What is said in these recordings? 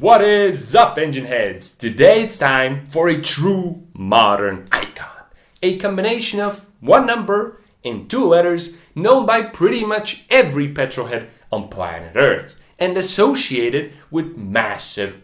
What is up, engine heads? Today it's time for a true modern icon. A combination of one number and two letters known by pretty much every petrolhead on planet Earth and associated with massive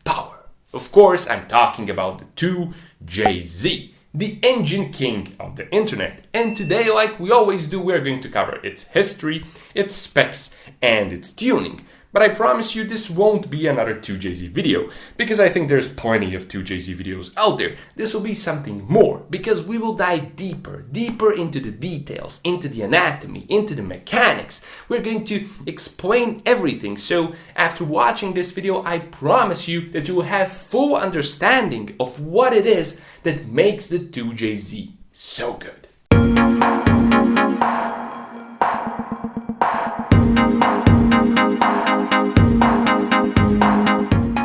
power. Of course, I'm talking about the 2JZ, the engine king of the internet. And today, like we always do, we're going to cover its history, its specs, and its tuning. But I promise you this won't be another 2JZ video, because I think there's plenty of 2JZ videos out there. This will be something more, because we will dive deeper into the details, into the anatomy, into the mechanics. We're going to explain everything, so after watching this video, I promise you that you will have full understanding of what it is that makes the 2JZ so good.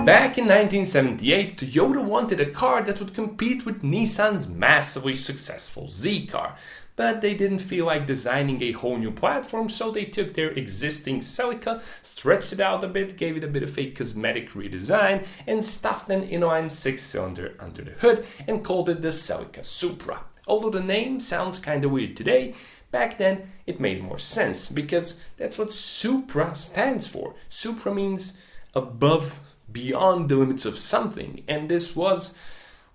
Back in 1978, Toyota wanted a car that would compete with Nissan's massively successful Z car, but they didn't feel like designing a whole new platform, so they took their existing Celica, stretched it out a bit, gave it a bit of a cosmetic redesign, and stuffed an inline 6-cylinder under the hood and called it the Celica Supra. Although the name sounds kinda weird today, back then it made more sense, because that's what Supra stands for. Supra means above, beyond the limits of something, and this was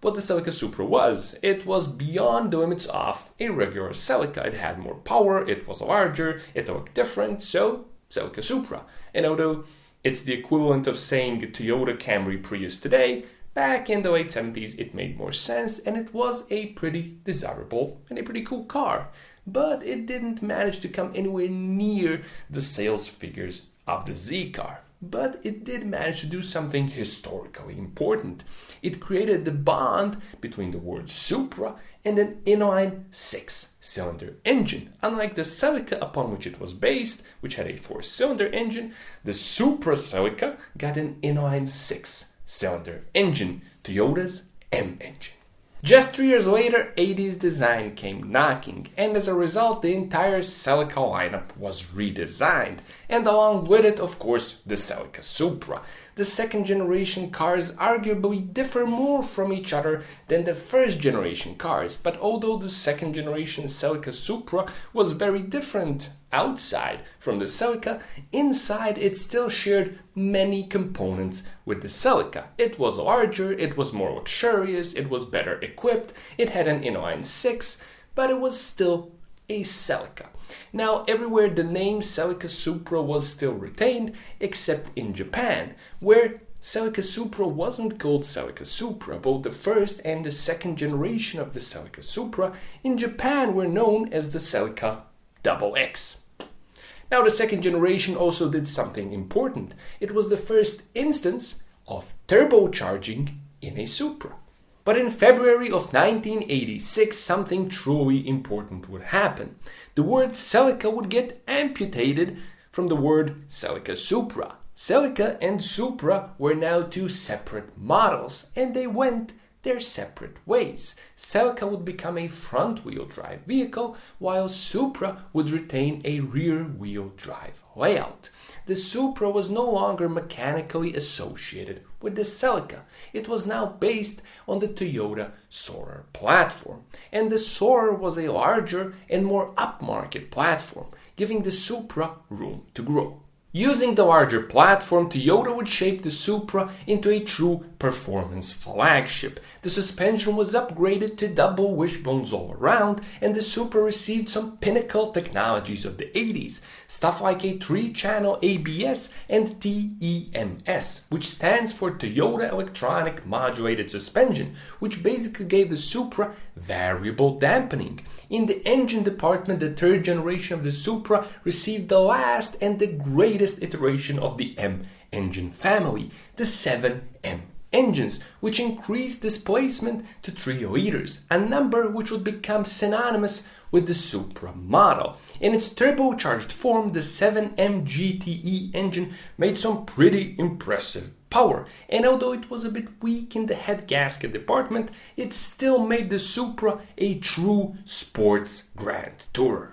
what the Celica Supra was. It was beyond the limits of a regular Celica. It had more power, it was larger, it looked different, so Celica Supra. And although it's the equivalent of saying Toyota Camry Prius today, back in the late 70s it made more sense, and it was a pretty desirable and a pretty cool car. But it didn't manage to come anywhere near the sales figures of the Z car. But it did manage to do something historically important. It created the bond between the word Supra and an inline 6-cylinder engine. Unlike the Celica upon which it was based, which had a 4-cylinder engine, the Supra Celica got an inline 6-cylinder engine, Toyota's M engine. Just 3 years later, 80s design came knocking, and as a result, the entire Celica lineup was redesigned, and along with it, of course, the Celica Supra. The second generation cars arguably differ more from each other than the first generation cars, but although the second generation Celica Supra was very different outside from the Celica, inside it still shared many components with the Celica. It was larger, it was more luxurious, it was better equipped, it had an inline 6, but it was still a Celica. Now, everywhere the name Celica Supra was still retained, except in Japan, where Celica Supra wasn't called Celica Supra. Both the first and the second generation of the Celica Supra in Japan were known as the Celica XX. Now, the second generation also did something important. It was the first instance of turbocharging in a Supra. But in February of 1986, something truly important would happen. The word Celica would get amputated from the word Celica Supra. Celica and Supra were now two separate models, and they went their separate ways. Celica would become a front-wheel drive vehicle, while Supra would retain a rear-wheel drive layout. The Supra was no longer mechanically associated with the Celica. It was now based on the Toyota Soarer platform, and the Soarer was a larger and more upmarket platform, giving the Supra room to grow. Using the larger platform, Toyota would shape the Supra into a true performance flagship. The suspension was upgraded to double wishbones all around, and the Supra received some pinnacle technologies of the 80s, stuff like a 3-channel ABS and TEMS, which stands for Toyota Electronic Modulated Suspension, which basically gave the Supra variable dampening. In the engine department, the third generation of the Supra received the last and the greatest iteration of the M engine family, the 7M engines, which increased displacement to 3 liters, a number which would become synonymous with the Supra model. In its turbocharged form, the 7M GTE engine made some pretty impressive power, and although it was a bit weak in the head gasket department, it still made the Supra a true sports grand tourer.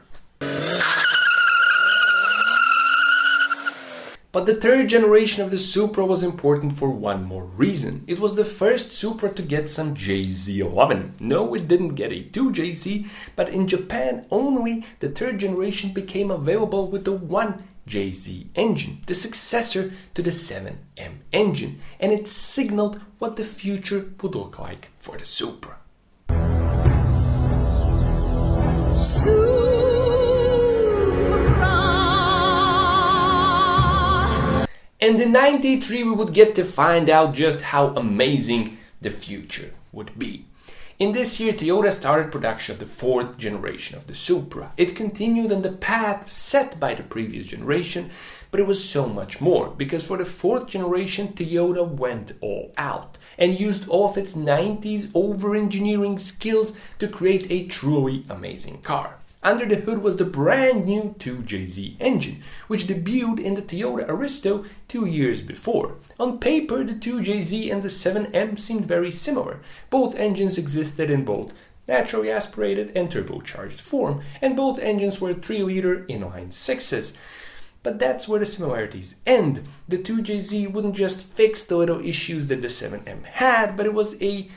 But the third generation of the Supra was important for one more reason. It was the first Supra to get some JZ lovin. No, it didn't get a 2JZ, but in Japan only the third generation became available with the 1JZ engine, the successor to the 7M engine, and it signaled what the future would look like for the Supra. And in '93 we would get to find out just how amazing the future would be. In this year, Toyota started production of the fourth generation of the Supra. It continued on the path set by the previous generation, but it was so much more, because for the fourth generation, Toyota went all out and used all of its 90s over-engineering skills to create a truly amazing car. Under the hood was the brand new 2JZ engine, which debuted in the Toyota Aristo 2 years before. On paper, the 2JZ and the 7M seemed very similar. Both engines existed in both naturally aspirated and turbocharged form, and both engines were 3-liter inline sixes. But that's where the similarities end. The 2JZ wouldn't just fix the little issues that the 7M had, but it was a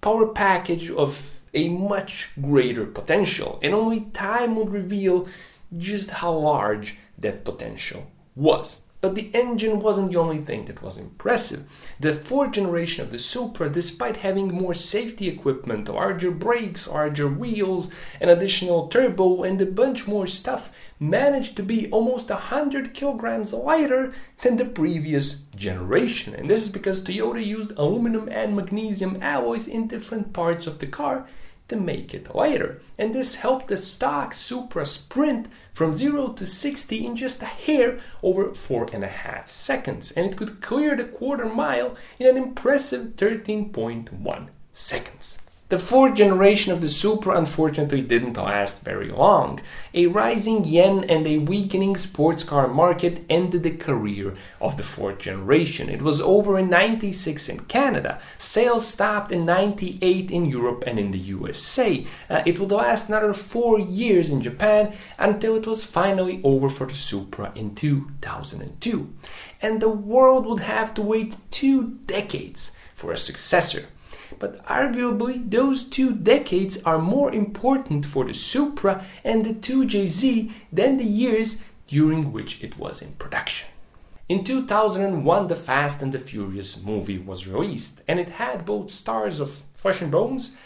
power package of a much greater potential, and only time would reveal just how large that potential was. But the engine wasn't the only thing that was impressive. The fourth generation of the Supra, despite having more safety equipment, larger brakes, larger wheels, an additional turbo, and a bunch more stuff, managed to be almost 100 kilograms lighter than the previous generation. And this is because Toyota used aluminum and magnesium alloys in different parts of the car to make it lighter, and this helped the stock Supra sprint from 0 to 60 in just a hair over 4.5 seconds, and it could clear the quarter mile in an impressive 13.1 seconds. The fourth generation of the Supra unfortunately didn't last very long. A rising yen and a weakening sports car market ended the career of the fourth generation. It was over in '96 in Canada. Sales stopped in '98 in Europe and in the USA. It would last another 4 years in Japan until it was finally over for the Supra in 2002. And the world would have to wait 2 decades for a successor. But arguably, those 2 decades are more important for the Supra and the 2JZ than the years during which it was in production. In 2001, The Fast and the Furious movie was released, and it had both stars of Flesh and Bones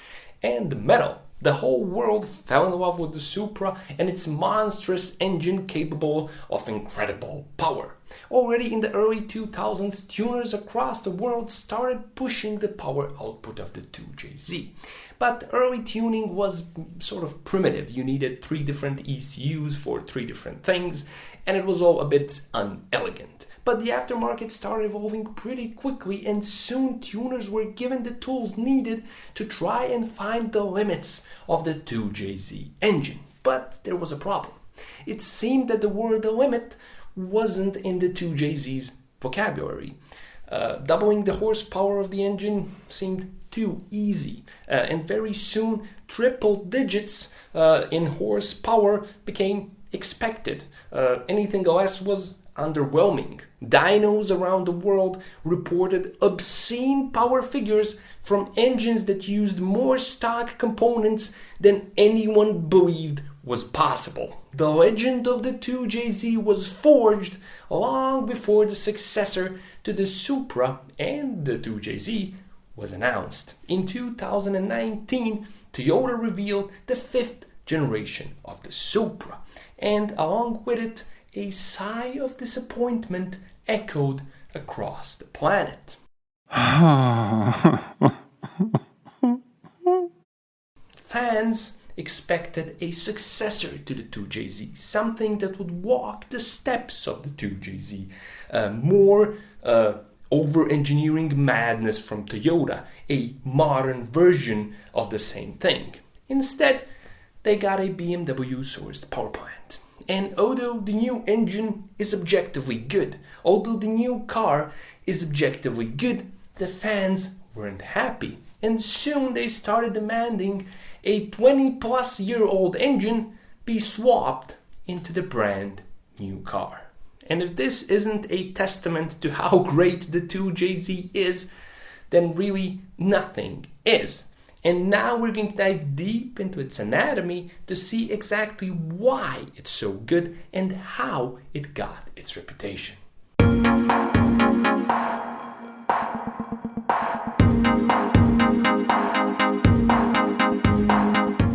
and metal. The whole world fell in love with the Supra and its monstrous engine capable of incredible power. Already in the early 2000s, tuners across the world started pushing the power output of the 2JZ. But early tuning was sort of primitive. You needed 3 different ECUs for 3 different things, and it was all a bit unelegant. But the aftermarket started evolving pretty quickly, and soon tuners were given the tools needed to try and find the limits of the 2JZ engine. But there was a problem. It seemed that the word "the limit" wasn't in the 2JZ's vocabulary. Doubling the horsepower of the engine seemed too easy, and very soon triple digits in horsepower became expected. Anything less was underwhelming. Dynos around the world reported obscene power figures from engines that used more stock components than anyone believed was possible. The legend of the 2JZ was forged long before the successor to the Supra and the 2JZ was announced. In 2019, Toyota revealed the 5th generation of the Supra, and along with it, a sigh of disappointment echoed across the planet. Fans expected a successor to the 2JZ, something that would walk the steps of the 2JZ, more over-engineering madness from Toyota, a modern version of the same thing. Instead, they got a BMW-sourced power plant. And although the new engine is objectively good, although the new car is objectively good, the fans weren't happy. And soon they started demanding a 20-plus-year-old engine be swapped into the brand new car. And if this isn't a testament to how great the 2JZ is, then really nothing is. And now we're going to dive deep into its anatomy to see exactly why it's so good and how it got its reputation.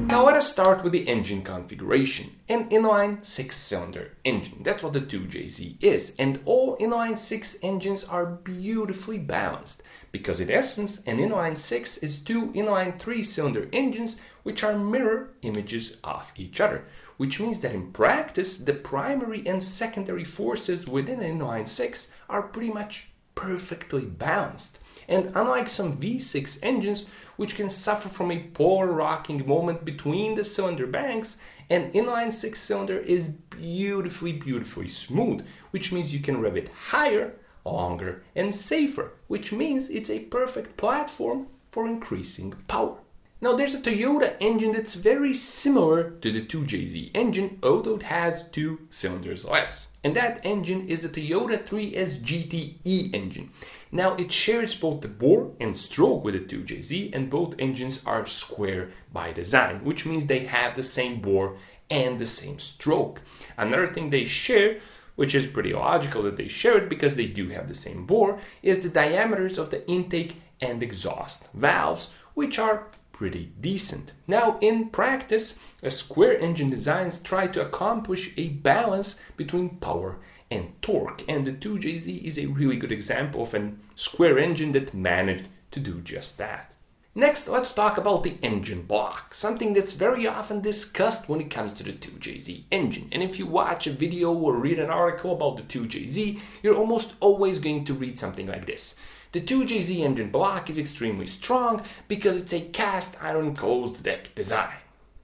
Now let us start with the engine configuration. An inline 6-cylinder engine. That's what the 2JZ is. And all inline 6 engines are beautifully balanced. Because in essence, an inline 6 is two inline 3-cylinder engines which are mirror images of each other. Which means that in practice, the primary and secondary forces within an inline 6 are pretty much perfectly balanced. And unlike some V6 engines, which can suffer from a polar rocking moment between the cylinder banks, an inline 6-cylinder is beautifully smooth, which means you can rev it higher, longer, and safer, which means it's a perfect platform for increasing power. Now there's a Toyota engine that's very similar to the 2JZ engine, although it has 2 cylinders less. And that engine is the Toyota 3S GTE engine. Now it shares both the bore and stroke with the 2JZ, and both engines are square by design, which means they have the same bore and the same stroke. Another thing they share, which is pretty logical that they share it because they do have the same bore, is the diameters of the intake and exhaust valves, which are pretty decent. Now, in practice, square engine designs try to accomplish a balance between power and torque, and the 2JZ is a really good example of a square engine that managed to do just that. Next, let's talk about the engine block, something that's very often discussed when it comes to the 2JZ engine. And if you watch a video or read an article about the 2JZ, you're almost always going to read something like this. The 2JZ engine block is extremely strong because it's a cast iron closed deck design.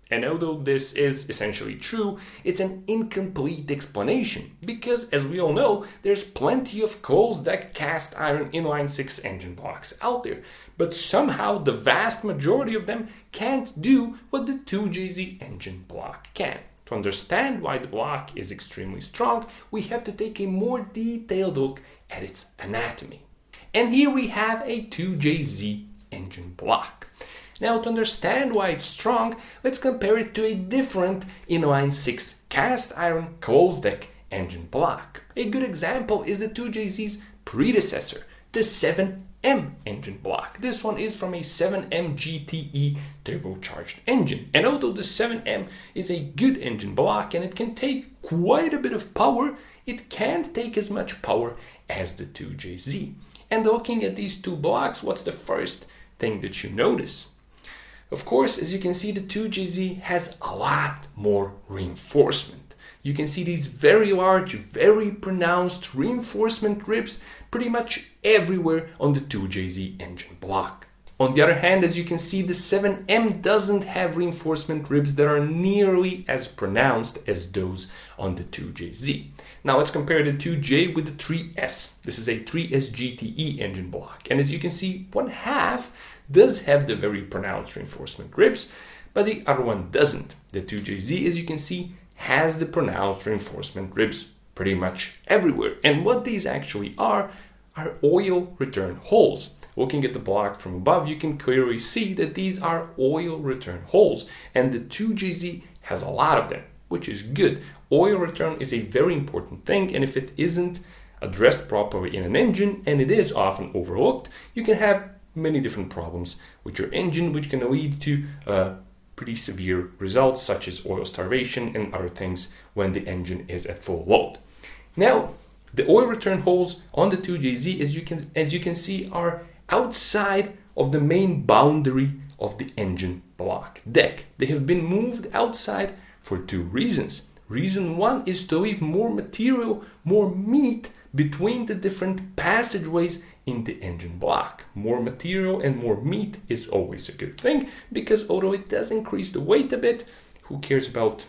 And although this is essentially true, it's an incomplete explanation because, as we all know, there's plenty of closed deck cast iron inline 6 engine blocks out there, but somehow the vast majority of them can't do what the 2JZ engine block can. To understand why the block is extremely strong, we have to take a more detailed look at its anatomy. And here we have a 2JZ engine block. Now, to understand why it's strong, let's compare it to a different inline 6 cast iron closed deck engine block. A good example is the 2JZ's predecessor, the 7M engine block. This one is from a 7M GTE turbocharged engine. And although the 7M is a good engine block and it can take quite a bit of power, it can't take as much power as the 2JZ. And looking at these two blocks, what's the first thing that you notice? Of course, as you can see, the 2JZ has a lot more reinforcement. You can see these very large, very pronounced reinforcement ribs pretty much everywhere on the 2JZ engine block. On the other hand, as you can see, the 7M doesn't have reinforcement ribs that are nearly as pronounced as those on the 2JZ. Now let's compare the 2J with the 3S. This is a 3S GTE engine block. And as you can see, one half does have the very pronounced reinforcement ribs, but the other one doesn't. The 2JZ, as you can see, has the pronounced reinforcement ribs pretty much everywhere. And what these actually are oil return holes. Looking at the block from above, you can clearly see that these are oil return holes, and the 2JZ has a lot of them, which is good. Oil return is a very important thing, and if it isn't addressed properly in an engine, and it is often overlooked, you can have many different problems with your engine, which can lead to pretty severe results such as oil starvation and other things when the engine is at full load. Now, the oil return holes on the 2JZ, as you can see, are outside of the main boundary of the engine block deck. They have been moved outside for two reasons. Reason one is to leave more material, more meat between the different passageways in the engine block. More material and more meat is always a good thing because although it does increase the weight a bit, who cares about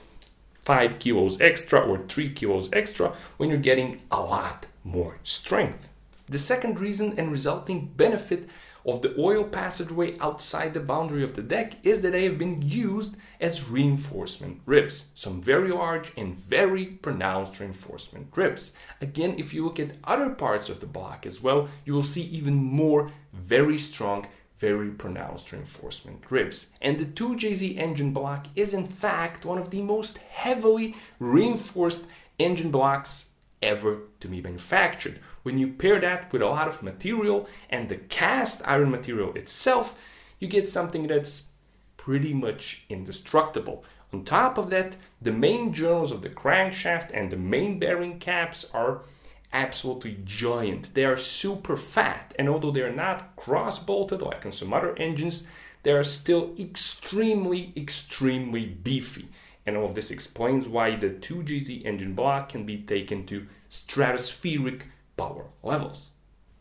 5 kilos extra or 3 kilos extra when you're getting a lot more strength? The second reason and resulting benefit of the oil passageway outside the boundary of the deck is that they have been used as reinforcement ribs. Some very large and very pronounced reinforcement ribs. Again, if you look at other parts of the block as well, you will see even more very strong, very pronounced reinforcement ribs. And the 2JZ engine block is in fact one of the most heavily reinforced engine blocks ever to be manufactured. When you pair that with a lot of material and the cast iron material itself, you get something that's pretty much indestructible. On top of that, the main journals of the crankshaft and the main bearing caps are absolutely giant. They are super fat, and although they are not cross-bolted like in some other engines, they are still extremely beefy. And all of this explains why the 2JZ engine block can be taken to stratospheric power levels.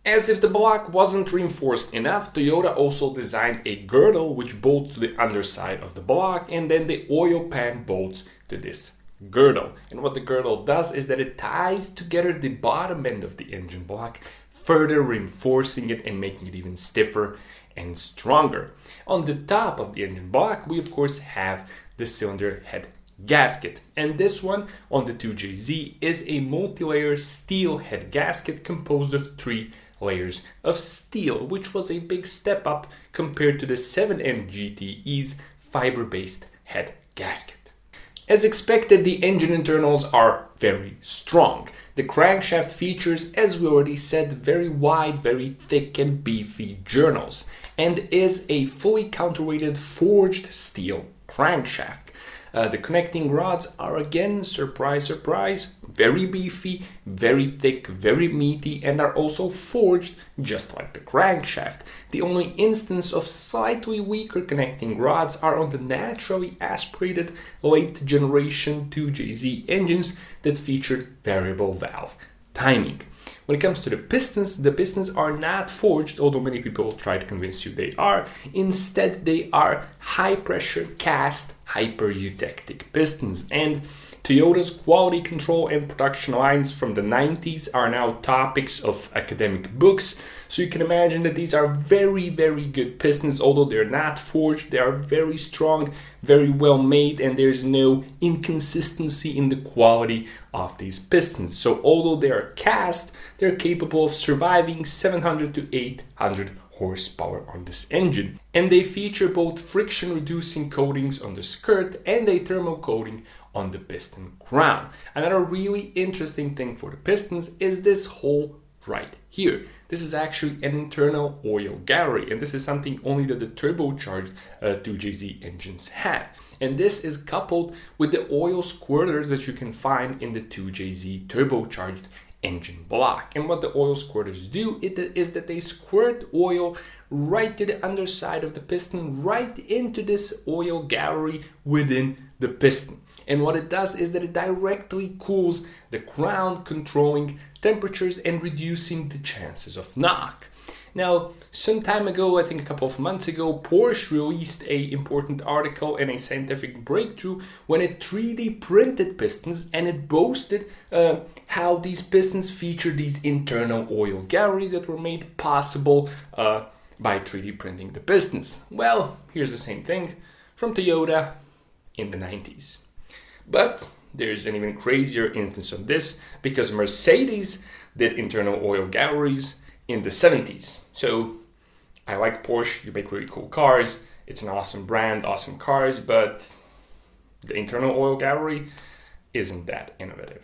As if the block wasn't reinforced enough, Toyota also designed a girdle which bolts to the underside of the block, and then the oil pan bolts to this girdle. And what the girdle does is that it ties together the bottom end of the engine block, further reinforcing it and making it even stiffer and stronger. On the top of the engine block, we of course have the cylinder head gasket, and this one on the 2JZ is a multi-layer steel head gasket composed of 3 layers of steel, which was a big step up compared to the 7M GTE's fiber-based head gasket. As expected, the engine internals are very strong. The crankshaft features, as we already said, very wide, very thick and beefy journals, and is a fully counterweighted forged steel crankshaft. The connecting rods are again, surprise, very beefy, very thick, very meaty, and are also forged just like the crankshaft. The only instance of slightly weaker connecting rods are on the naturally aspirated late generation 2JZ engines that featured variable valve timing. When it comes to the pistons are not forged, although many people will try to convince you they are. Instead, they are high-pressure cast hyper-eutectic pistons. And Toyota's quality control and production lines from the 90s are now topics of academic books. So you can imagine that these are very good pistons. Although they're not forged, they are very strong, very well made, and there's no inconsistency in the quality of these pistons. So although they are cast, they're capable of surviving 700 to 800 horsepower on this engine. And they feature both friction reducing coatings on the skirt and a thermal coating on the piston crown. Another really interesting thing for the pistons is this hole right here. This is actually an internal oil gallery, and this is something only that the turbocharged 2JZ engines have. And this is coupled with the oil squirters that you can find in the 2JZ turbocharged engine block. And what the oil squirters do is that they squirt oil right to the underside of the piston, right into this oil gallery within the piston. And what it does is that it directly cools the crown, controlling temperatures and reducing the chances of knock. Now, some time ago, I think a couple of months ago, Porsche released an important article and a scientific breakthrough when it 3D printed pistons, and it boasted how these pistons feature these internal oil galleries that were made possible by 3D printing the pistons. Well, here's the same thing from Toyota in the 90s. But there's an even crazier instance of this, because Mercedes did internal oil galleries in the 70s. So I like Porsche, you make really cool cars, it's an awesome brand, awesome cars, but the internal oil gallery isn't that innovative.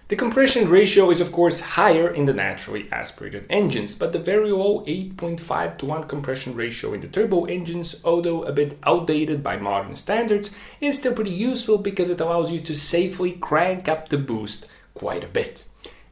The compression ratio is of course higher in the naturally aspirated engines, but the very low 8.5 to 1 compression ratio in the turbo engines, although a bit outdated by modern standards, is still pretty useful because it allows you to safely crank up the boost quite a bit.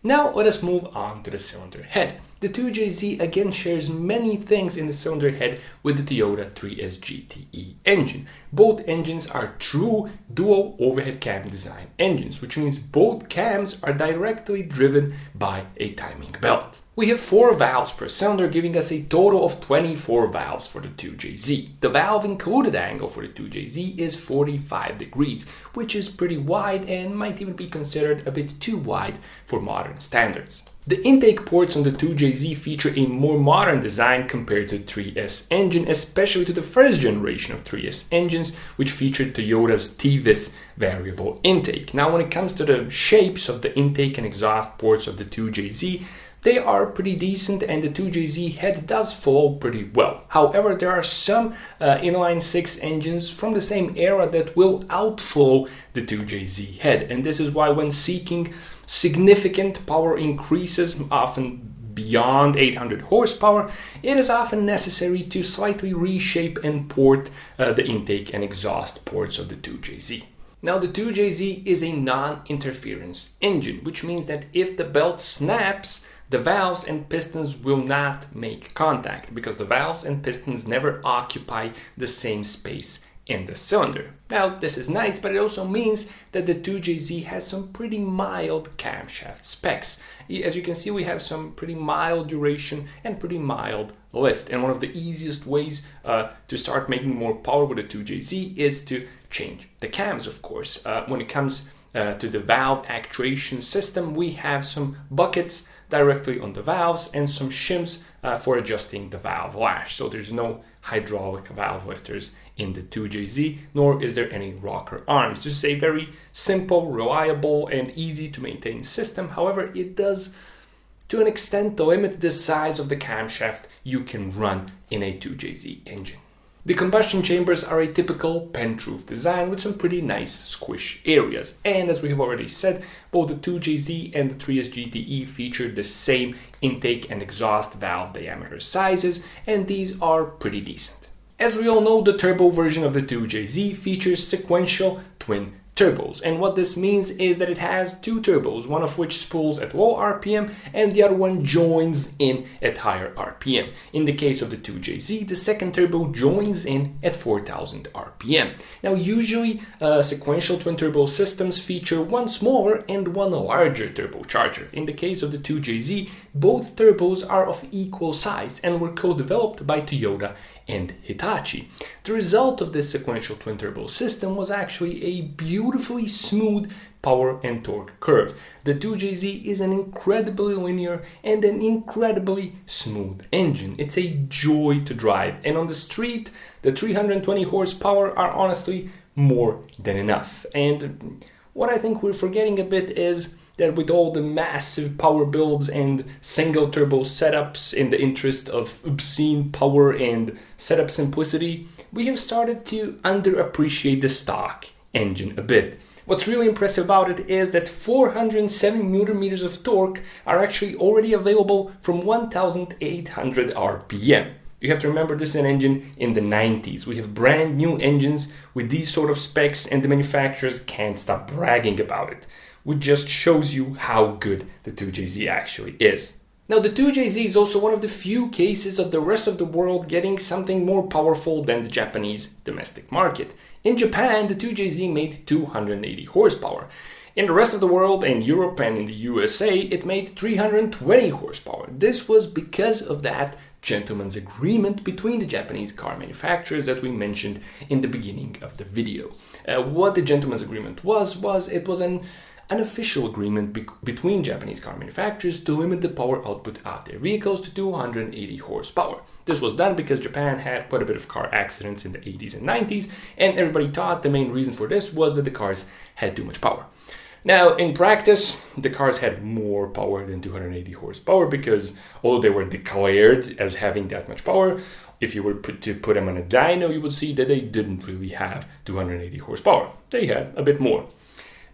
Now let us move on to the cylinder head. The 2JZ again shares many things in the cylinder head with the Toyota 3S GTE engine. Both engines are true dual overhead cam design engines, which means both cams are directly driven by a timing belt. We have 4 valves per cylinder, giving us a total of 24 valves for the 2JZ. The valve included angle for the 2JZ is 45 degrees, which is pretty wide and might even be considered a bit too wide for modern standards. The intake ports on the 2JZ feature a more modern design compared to the 3S engine, especially to the first generation of 3S engines, which featured Toyota's TVIS variable intake. Now, when it comes to the shapes of the intake and exhaust ports of the 2JZ, they are pretty decent, and the 2JZ head does flow pretty well. However, there are some inline 6 engines from the same era that will outflow the 2JZ head, and this is why when seeking significant power increases, often beyond 800 horsepower, it is often necessary to slightly reshape and port the intake and exhaust ports of the 2JZ. Now, the 2JZ is a non-interference engine, which means that if the belt snaps, the valves and pistons will not make contact, because the valves and pistons never occupy the same space in the cylinder. Now, this is nice, but it also means that the 2JZ has some pretty mild camshaft specs. As you can see, we have some pretty mild duration and pretty mild lift. And one of the easiest ways to start making more power with a 2JZ is to change the cams, of course. When it comes to the valve actuation system, we have some buckets directly on the valves and some shims for adjusting the valve lash. So there's no hydraulic valve lifters in the 2JZ, nor is there any rocker arms. This is a very simple, reliable, and easy to maintain system. However, it does, to an extent, limit the size of the camshaft you can run in a 2JZ engine. The combustion chambers are a typical pentruth design with some pretty nice squish areas. And as we have already said, both the 2JZ and the 3S GTE feature the same intake and exhaust valve diameter sizes, and these are pretty decent. As we all know, the turbo version of the 2JZ features sequential twin turbos, and what this means is that it has 2 turbos, one of which spools at low RPM and the other one joins in at higher RPM. In the case of the 2JZ, the second turbo joins in at 4000 RPM. Now, usually sequential twin turbo systems feature one smaller and one larger turbocharger. In the case of the 2JZ, both turbos are of equal size and were co-developed by Toyota and Hitachi. The result of this sequential twin turbo system was actually a beautifully smooth power and torque curve. The 2JZ is an incredibly linear and an incredibly smooth engine. It's a joy to drive, and on the street, the 320 horsepower are honestly more than enough. And what I think we're forgetting a bit is that with all the massive power builds and single turbo setups in the interest of obscene power and setup simplicity, we have started to underappreciate the stock engine a bit. What's really impressive about it is that 407 Newton meters of torque are actually already available from 1800 RPM. You have to remember this is an engine in the 90s. We have brand new engines with these sort of specs, and the manufacturers can't stop bragging about it, which just shows you how good the 2JZ actually is. Now, the 2JZ is also one of the few cases of the rest of the world getting something more powerful than the Japanese domestic market. In Japan, the 2JZ made 280 horsepower. In the rest of the world, in Europe and in the USA, it made 320 horsepower. This was because of that gentleman's agreement between the Japanese car manufacturers that we mentioned in the beginning of the video. What the gentleman's agreement was it was an unofficial agreement between Japanese car manufacturers to limit the power output of their vehicles to 280 horsepower. This was done because Japan had quite a bit of car accidents in the 80s and 90s, and everybody thought the main reason for this was that the cars had too much power. Now, in practice, the cars had more power than 280 horsepower because although they were declared as having that much power, if you were to put them on a dyno, you would see that they didn't really have 280 horsepower. They had a bit more.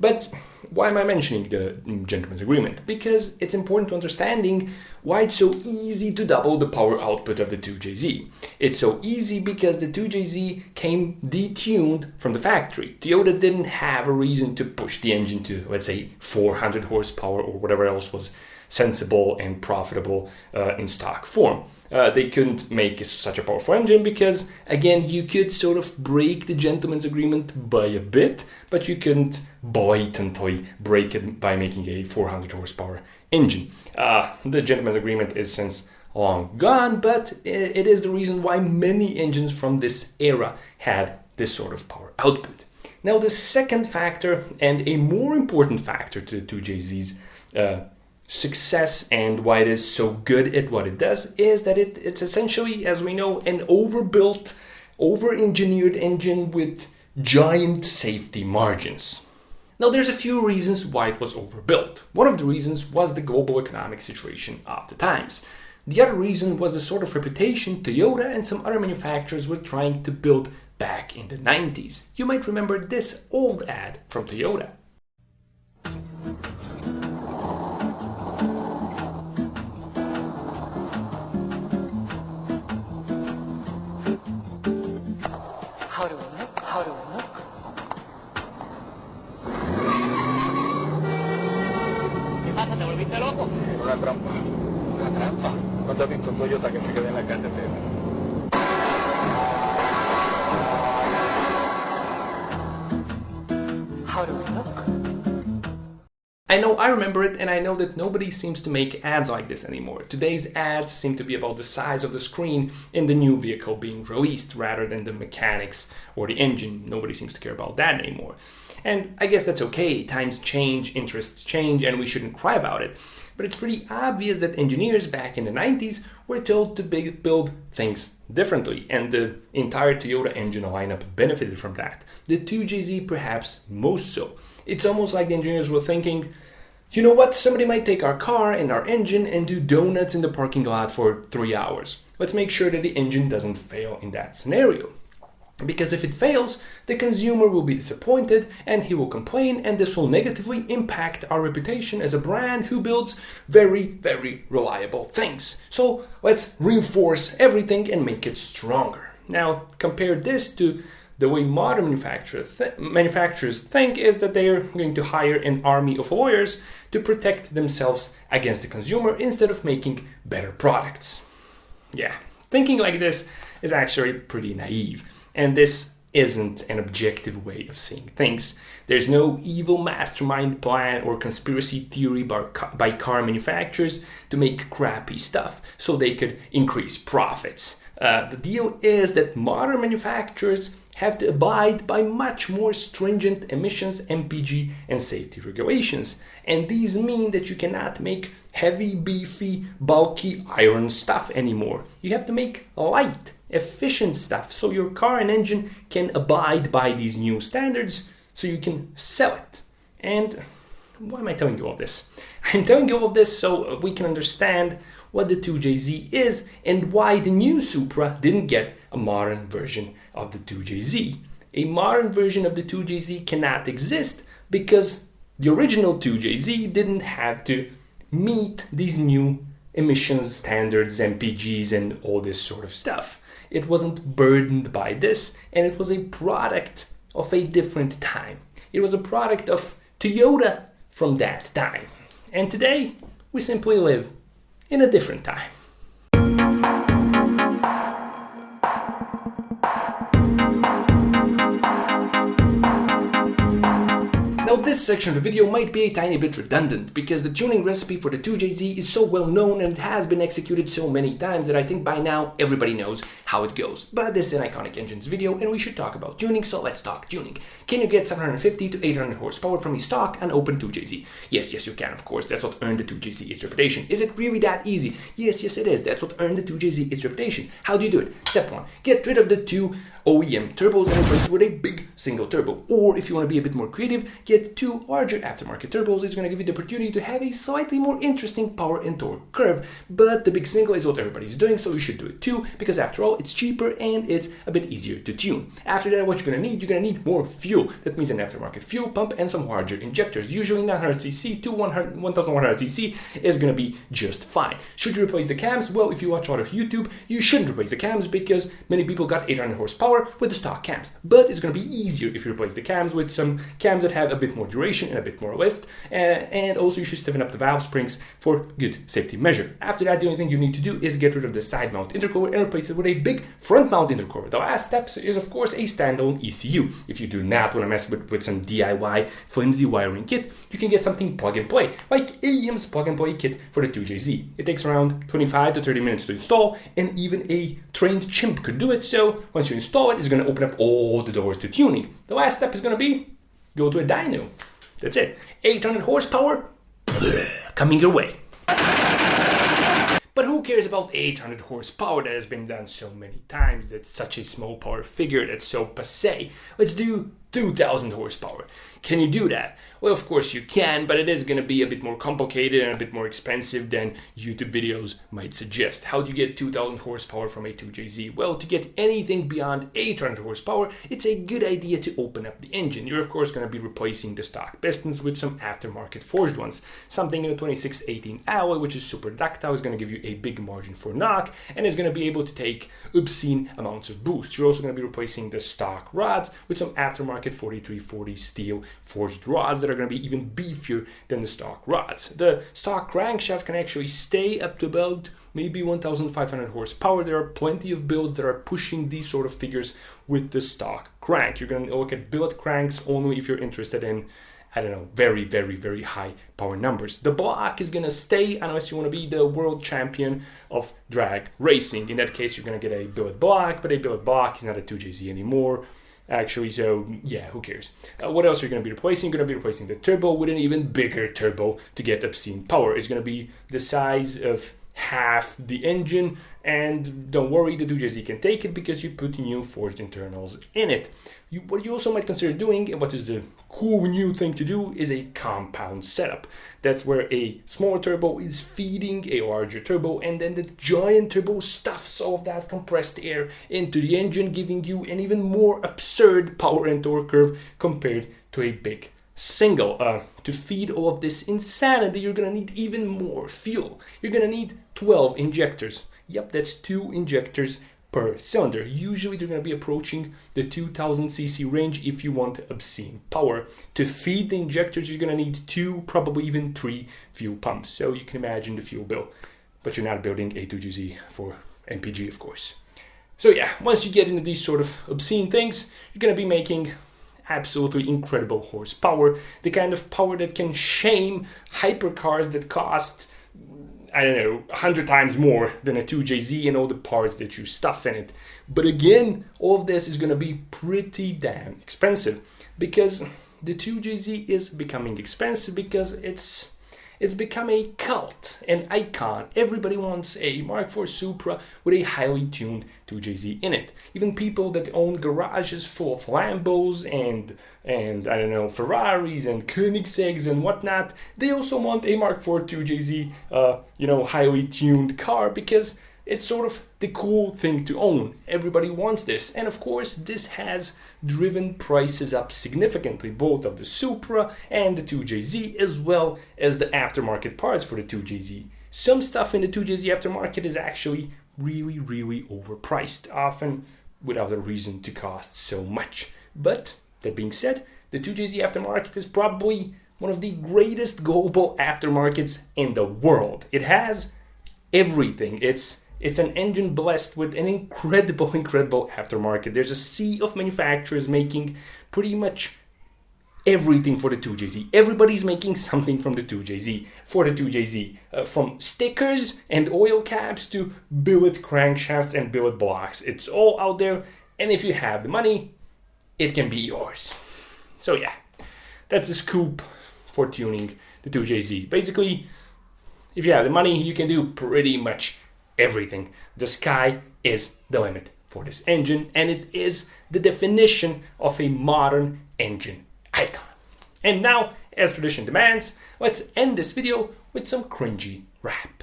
But why am I mentioning the gentleman's agreement? Because it's important to understanding why it's so easy to double the power output of the 2JZ. It's so easy because the 2JZ came detuned from the factory. Toyota didn't have a reason to push the engine to, let's say, 400 horsepower or whatever else was sensible and profitable in stock form. They couldn't make such a powerful engine because, again, you could sort of break the gentleman's agreement by a bit, but you couldn't blatantly basically break it by making a 400 horsepower engine. The gentleman's agreement is since long gone, but it is the reason why many engines from this era had this sort of power output. Now, the second factor, and a more important factor to the 2JZ's success and why it is so good at what it does, is that it's essentially, as we know, an overbuilt, over-engineered engine with giant safety margins. Now, there's a few reasons why it was overbuilt. One of the reasons was the global economic situation of the times. The other reason was the sort of reputation Toyota and some other manufacturers were trying to build back in the 90s. You might remember this old ad from Toyota. How do we look? How do we look? ¿Qué pasa? ¿Te volviste loco? Una trampa. ¿Una trampa? ¿Cuándo has visto un Toyota que se quede en la carretera? How do we look? I know I remember it, and I know that nobody seems to make ads like this anymore. Today's ads seem to be about the size of the screen in the new vehicle being released rather than the mechanics or the engine. Nobody seems to care about that anymore. And I guess that's okay. Times change, interests change, and we shouldn't cry about it. But it's pretty obvious that engineers back in the 90s were told to build things differently, and the entire Toyota engine lineup benefited from that. The 2JZ perhaps most so. It's almost like the engineers were thinking, you know what, somebody might take our car and our engine and do donuts in the parking lot for 3 hours. Let's make sure that the engine doesn't fail in that scenario. Because if it fails, the consumer will be disappointed and he will complain, and this will negatively impact our reputation as a brand who builds very, very reliable things. So let's reinforce everything and make it stronger. Now, compare this to the way modern manufacturers think, is that they are going to hire an army of lawyers to protect themselves against the consumer instead of making better products. Yeah, thinking like this is actually pretty naive. And this isn't an objective way of seeing things. There's no evil mastermind plan or conspiracy theory by car manufacturers to make crappy stuff so they could increase profits. The deal is that modern manufacturers have to abide by much more stringent emissions, MPG, and safety regulations. And these mean that you cannot make heavy, beefy, bulky iron stuff anymore. You have to make light, efficient stuff so your car and engine can abide by these new standards so you can sell it. And why am I telling you all this? I'm telling you all this so we can understand what the 2JZ is and why the new Supra didn't get a modern version of the 2JZ. A modern version of the 2JZ cannot exist because the original 2JZ didn't have to meet these new emissions standards, MPGs, and all this sort of stuff. It wasn't burdened by this, and it was a product of a different time. It was a product of Toyota from that time. And today, we simply live in a different time. Now, this section of the video might be a tiny bit redundant because the tuning recipe for the 2JZ is so well known and it has been executed so many times that I think by now everybody knows how it goes. But this is an iconic engines video and we should talk about tuning, so let's talk tuning. Can you get 750 to 800 horsepower from a stock and open 2JZ? Yes, you can, of course. That's what earned the 2JZ its reputation. Is it really that easy? Yes, it is. That's what earned the 2JZ its reputation. How do you do it? Step 1. Get rid of the two OEM turbos and replace it with a big single turbo. Or if you want to be a bit more creative, get two larger aftermarket turbos. It's going to give you the opportunity to have a slightly more interesting power and torque curve. But the big single is what everybody's doing, so you should do it too, because after all, it's cheaper and it's a bit easier to tune. After that, what you're going to need more fuel. That means an aftermarket fuel pump and some larger injectors. Usually 900cc to 1100cc is going to be just fine. Should you replace the cams? Well, if you watch a lot of YouTube, you shouldn't replace the cams because many people got 800 horsepower with the stock cams. But it's going to be easier if you replace the cams with some cams that have a bit more duration and a bit more lift, and also you should stiffen up the valve springs for good safety measure. After that, the only thing you need to do is get rid of the side mount intercooler and replace it with a big front mount intercooler. The last step is of course a standalone ECU. If you do not want to mess with some DIY flimsy wiring kit, you can get something plug and play, like AEM's plug and play kit for the 2JZ. It takes around 25 to 30 minutes to install, and even a trained chimp could do it. So once you install it, it's going to open up all the doors to tuning. The last step is going to be go to a dyno. That's it. 800 horsepower coming your way. But who cares about 800 horsepower? That has been done so many times. That's such a small power figure. That's so passé. Let's do 2000 horsepower. Can you do that? Well, of course you can, but it is going to be a bit more complicated and a bit more expensive than YouTube videos might suggest. How do you get 2000 horsepower from a 2JZ? Well, to get anything beyond 800 horsepower, it's a good idea to open up the engine. You're of course going to be replacing the stock pistons with some aftermarket forged ones. Something in a 2618 alloy, which is super ductile, is going to give you a big margin for knock and is going to be able to take obscene amounts of boost. You're also going to be replacing the stock rods with some aftermarket 4340 steel forged rods that are going to be even beefier than the stock rods. The stock crankshaft can actually stay up to about maybe 1500 horsepower. There are plenty of builds that are pushing these sort of figures with the stock crank. You're going to look at billet cranks only if you're interested in, I don't know, very, very, very high power numbers. The block is going to stay unless you want to be the world champion of drag racing. In that case, you're going to get a billet block, but a billet block is not a 2JZ anymore. Actually, so yeah, who cares? What else are you going to be replacing? You're going to be replacing the turbo with an even bigger turbo to get obscene power. It's going to be the size of half the engine, and don't worry, the 2JZ can take it because you put new forged internals in it. What you also might consider doing, and what is the cool new thing to do, is a compound setup. That's where a smaller turbo is feeding a larger turbo, and then the giant turbo stuffs all of that compressed air into the engine, giving you an even more absurd power and torque curve compared to a big single. To feed all of this insanity, you're going to need even more fuel. You're going to need 12 injectors. Yep, that's 2 injectors per cylinder. Usually they're going to be approaching the 2000cc range if you want obscene power. To feed the injectors, you're going to need 2, probably even 3 fuel pumps. So you can imagine the fuel bill. But you're not building a 2JZ for MPG, of course. So yeah, once you get into these sort of obscene things, you're going to be making absolutely incredible horsepower. The kind of power that can shame hypercars that cost, I don't know, 100 times more than a 2JZ and all the parts that you stuff in it. But again, all of this is going to be pretty damn expensive because the 2JZ is becoming expensive because it's become a cult, an icon. Everybody wants a Mark IV Supra with a highly tuned 2JZ in it. Even people that own garages full of Lambos and I don't know, Ferraris and Koenigsegg's and whatnot, they also want a Mark IV 2JZ, highly tuned car because it's sort of the cool thing to own. Everybody wants this. And of course, this has driven prices up significantly, both of the Supra and the 2JZ, as well as the aftermarket parts for the 2JZ. Some stuff in the 2JZ aftermarket is actually really, really overpriced, often without a reason to cost so much. But that being said, the 2JZ aftermarket is probably one of the greatest global aftermarkets in the world. It has everything. It's an engine blessed with an incredible aftermarket. There's a sea of manufacturers making pretty much everything for the 2JZ. Everybody's making something from the 2JZ for the 2JZ. From stickers and oil caps to billet crankshafts and billet blocks. It's all out there, and if you have the money, it can be yours. So yeah, that's the scoop for tuning the 2JZ. Basically, if you have the money, you can do pretty much everything. The sky is the limit for this engine, and it is the definition of a modern engine icon. And now, as tradition demands, let's end this video with some cringy rap.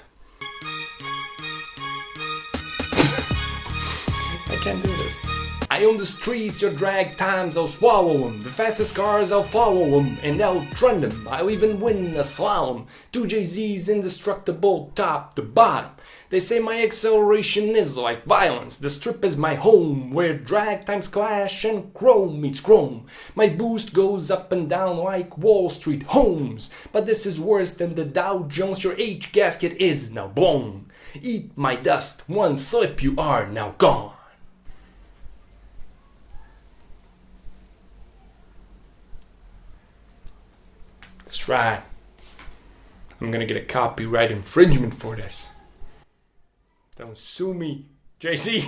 I can't do this. I I own the streets, your drag times, I'll swallow 'em. The fastest cars, I'll follow 'em, and I'll trend 'em. I'll even win a slalom. 2 Jay-Z's indestructible, top to bottom. They say my acceleration is like violence. The strip is my home, where drag times clash and chrome meets chrome. My boost goes up and down like Wall Street homes. But this is worse than the Dow Jones, your H gasket is now blown. Eat my dust, one slip you are now gone. That's right. I'm gonna get a copyright infringement for this. Don't sue me, JC.